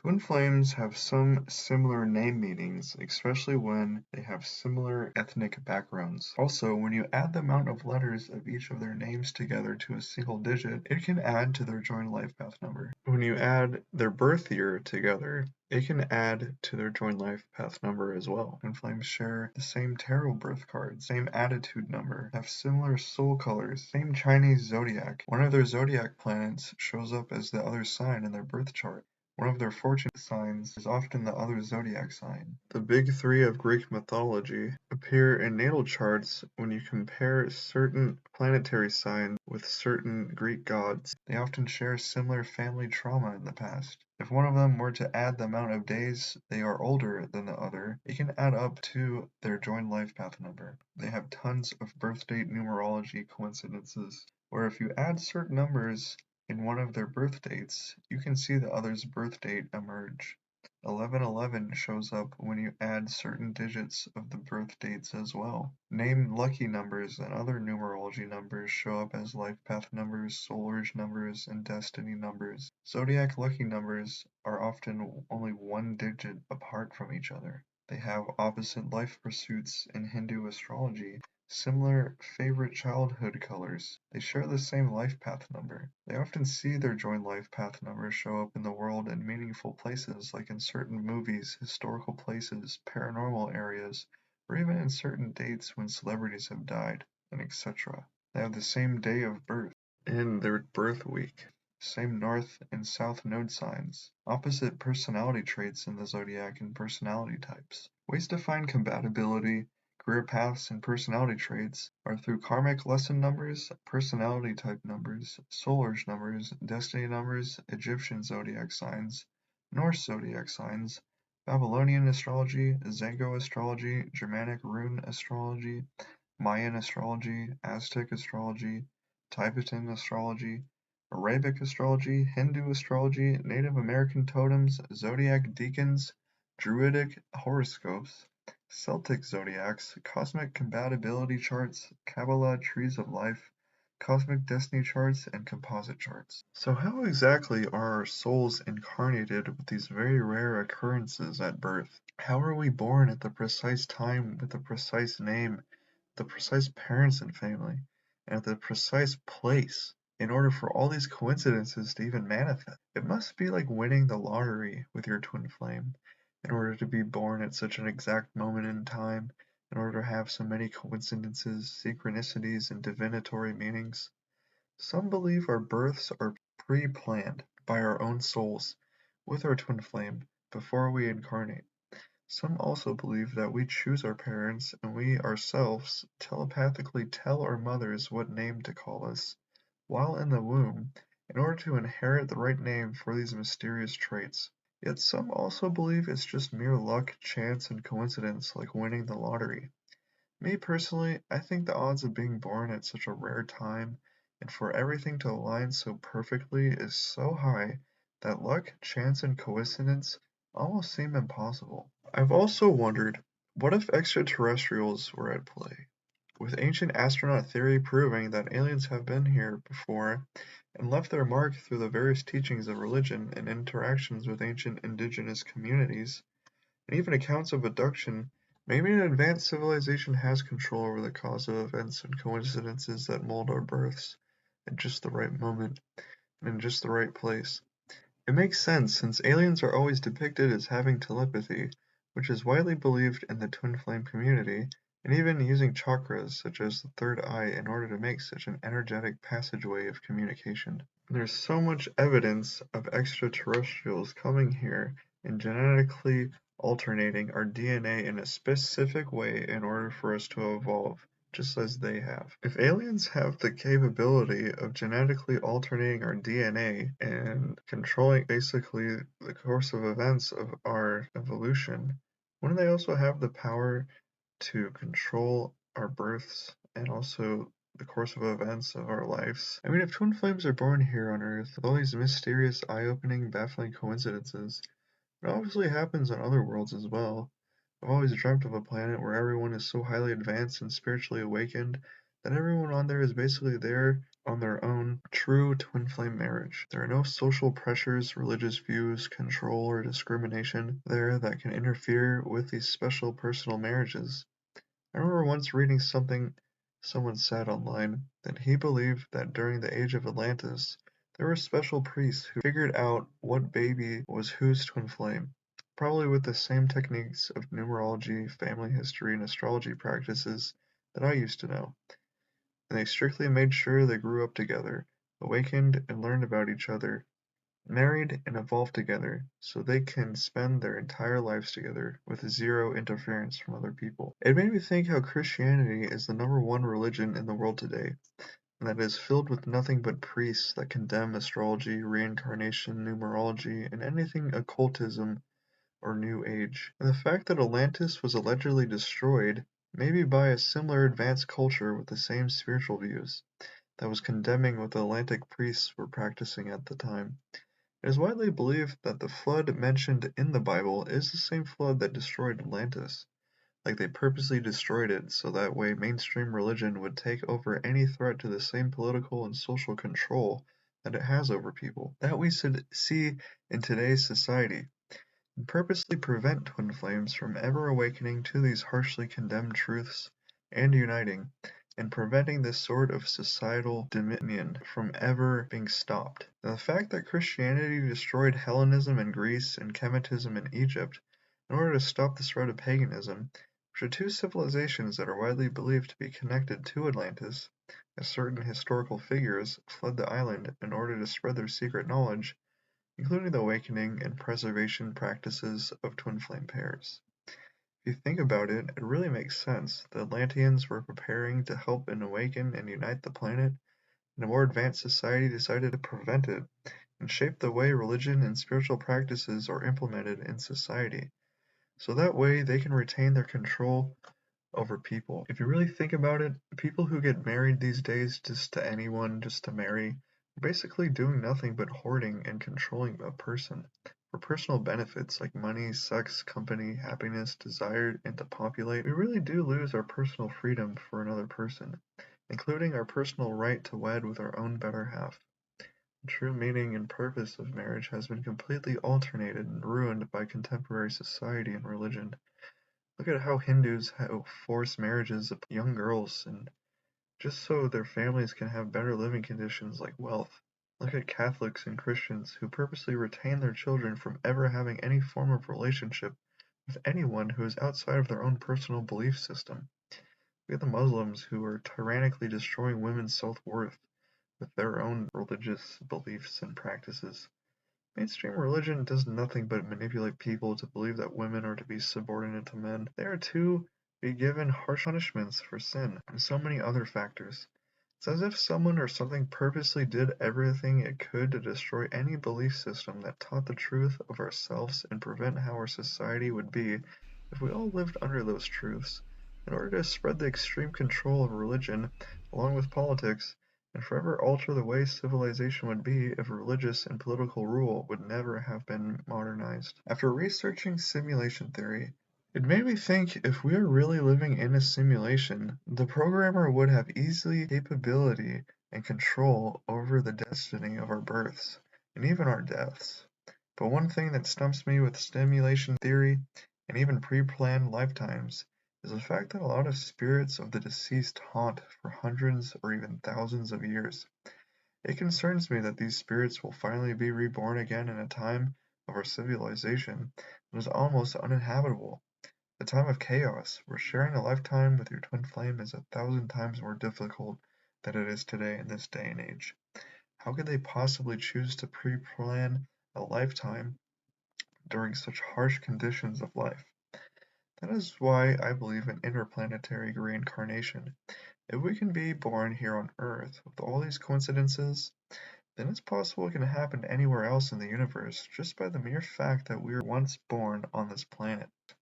Twin flames have some similar name meanings, especially when they have similar ethnic backgrounds. Also, when you add the amount of letters of each of their names together to a single digit, it can add to their joint life path number. When you add their birth year together, it can add to their joint life path number as well. Twin flames share the same tarot birth cards, same attitude number, have similar soul colors, same Chinese zodiac. One of their zodiac planets shows up as the other sign in their birth chart. One of their fortune signs is often the other zodiac sign. The big three of Greek mythology appear in natal charts when you compare certain planetary signs with certain Greek gods. They often share similar family trauma in the past. If one of them were to add the amount of days they are older than the other, it can add up to their joint life path number. They have tons of birth date numerology coincidences, where if you add certain numbers in one of their birth dates, you can see the other's birth date emerge. 1111 shows up when you add certain digits of the birth dates as well. Name lucky numbers and other numerology numbers show up as life path numbers, soul urge numbers, and destiny numbers. Zodiac lucky numbers are often only one digit apart from each other. They have opposite life pursuits in Hindu astrology, similar favorite childhood colors. They share the same life path number. They often see their joint life path number show up in the world in meaningful places, like in certain movies, historical places, paranormal areas, or even in certain dates when celebrities have died, and etc. They have the same day of birth and their birth week. Same north and south node signs. Opposite personality traits in the zodiac and personality types. Ways to find compatibility, career paths, and personality traits are through karmic lesson numbers, personality type numbers, soul urge numbers, destiny numbers, Egyptian zodiac signs, Norse zodiac signs, Babylonian astrology, Zango astrology, Germanic rune astrology, Mayan astrology, Aztec astrology, Tibetan astrology, Arabic astrology, Hindu astrology, Native American totems, zodiac deacons, Druidic horoscopes, Celtic zodiacs, cosmic compatibility charts, Kabbalah trees of life, cosmic destiny charts, and composite charts. So how exactly are our souls incarnated with these very rare occurrences at birth? How are we born at the precise time with the precise name, the precise parents and family, and at the precise place in order for all these coincidences to even manifest? It must be like winning the lottery with your twin flame in order to be born at such an exact moment in time, in order to have so many coincidences, synchronicities, and divinatory meanings. Some believe our births are pre-planned by our own souls with our twin flame before we incarnate. Some also believe that we choose our parents and we ourselves telepathically tell our mothers what name to call us while in the womb in order to inherit the right name for these mysterious traits. Yet some also believe it's just mere luck, chance, and coincidence like winning the lottery. Me personally, I think the odds of being born at such a rare time and for everything to align so perfectly is so high that luck, chance, and coincidence almost seem impossible. I've also wondered, what if extraterrestrials were at play? With ancient astronaut theory proving that aliens have been here before and left their mark through the various teachings of religion and interactions with ancient indigenous communities, and even accounts of abduction, maybe an advanced civilization has control over the cause of events and coincidences that mold our births at just the right moment and in just the right place. It makes sense since aliens are always depicted as having telepathy, which is widely believed in the twin flame community, and even using chakras such as the third eye in order to make such an energetic passageway of communication. There's so much evidence of extraterrestrials coming here and genetically alternating our DNA in a specific way in order for us to evolve, just as they have. If aliens have the capability of genetically alternating our DNA and controlling basically the course of events of our evolution, wouldn't they also have the power to control our births and also the course of events of our lives? I mean, if twin flames are born here on Earth with all these mysterious, eye-opening, baffling coincidences, it obviously happens on other worlds as well. I've always dreamt of a planet where everyone is so highly advanced and spiritually awakened that everyone on there is basically there on their own true twin flame marriage. There are no social pressures, religious views, control, or discrimination there that can interfere with these special personal marriages. I remember once reading something someone said online that he believed that during the age of Atlantis, there were special priests who figured out what baby was whose twin flame, probably with the same techniques of numerology, family history, and astrology practices that I used to know. And they strictly made sure they grew up together, awakened and learned about each other, married and evolved together, so they can spend their entire lives together with zero interference from other people. It made me think how Christianity is the number one religion in the world today, and that it is filled with nothing but priests that condemn astrology, reincarnation, numerology, and anything occultism or New Age. And the fact that Atlantis was allegedly destroyed, maybe by a similar advanced culture with the same spiritual views, that was condemning what the Atlantic priests were practicing at the time. It is widely believed that the flood mentioned in the Bible is the same flood that destroyed Atlantis. Like they purposely destroyed it so that way mainstream religion would take over any threat to the same political and social control that it has over people. That we should see in today's society, and purposely prevent twin flames from ever awakening to these harshly condemned truths and uniting, and preventing this sort of societal dominion from ever being stopped. Now, the fact that Christianity destroyed Hellenism in Greece and Kemetism in Egypt in order to stop the spread of paganism, which are two civilizations that are widely believed to be connected to Atlantis, as certain historical figures fled the island in order to spread their secret knowledge, including the awakening and preservation practices of twin flame pairs. If you think about it, it really makes sense. The Atlanteans were preparing to help and awaken and unite the planet, and a more advanced society decided to prevent it and shape the way religion and spiritual practices are implemented in society, so that way they can retain their control over people. If you really think about it, people who get married these days just to anyone, just to marry, are basically doing nothing but hoarding and controlling a person for personal benefits like money, sex, company, happiness, desire, and to populate. We really do lose our personal freedom for another person, including our personal right to wed with our own better half. The true meaning and purpose of marriage has been completely alternated and ruined by contemporary society and religion. Look at how Hindus force marriages of young girls and just so their families can have better living conditions like wealth. Look at Catholics and Christians who purposely retain their children from ever having any form of relationship with anyone who is outside of their own personal belief system. Look at the Muslims who are tyrannically destroying women's self-worth with their own religious beliefs and practices. Mainstream religion does nothing but manipulate people to believe that women are to be subordinate to men. They are to be given harsh punishments for sin, and so many other factors. It's as if someone or something purposely did everything it could to destroy any belief system that taught the truth of ourselves and prevent how our society would be if we all lived under those truths, in order to spread the extreme control of religion along with politics, and forever alter the way civilization would be if religious and political rule would never have been modernized. After researching simulation theory, it made me think if we are really living in a simulation, the programmer would have easily capability and control over the destiny of our births, and even our deaths. But one thing that stumps me with simulation theory, and even pre-planned lifetimes, is the fact that a lot of spirits of the deceased haunt for hundreds or even thousands of years. It concerns me that these spirits will finally be reborn again in a time of our civilization that is almost uninhabitable. The time of chaos, where sharing a lifetime with your twin flame is 1,000 times more difficult than it is today in this day and age. How could they possibly choose to pre-plan a lifetime during such harsh conditions of life? That is why I believe in interplanetary reincarnation. If we can be born here on Earth with all these coincidences, then it's possible it can happen anywhere else in the universe just by the mere fact that we were once born on this planet.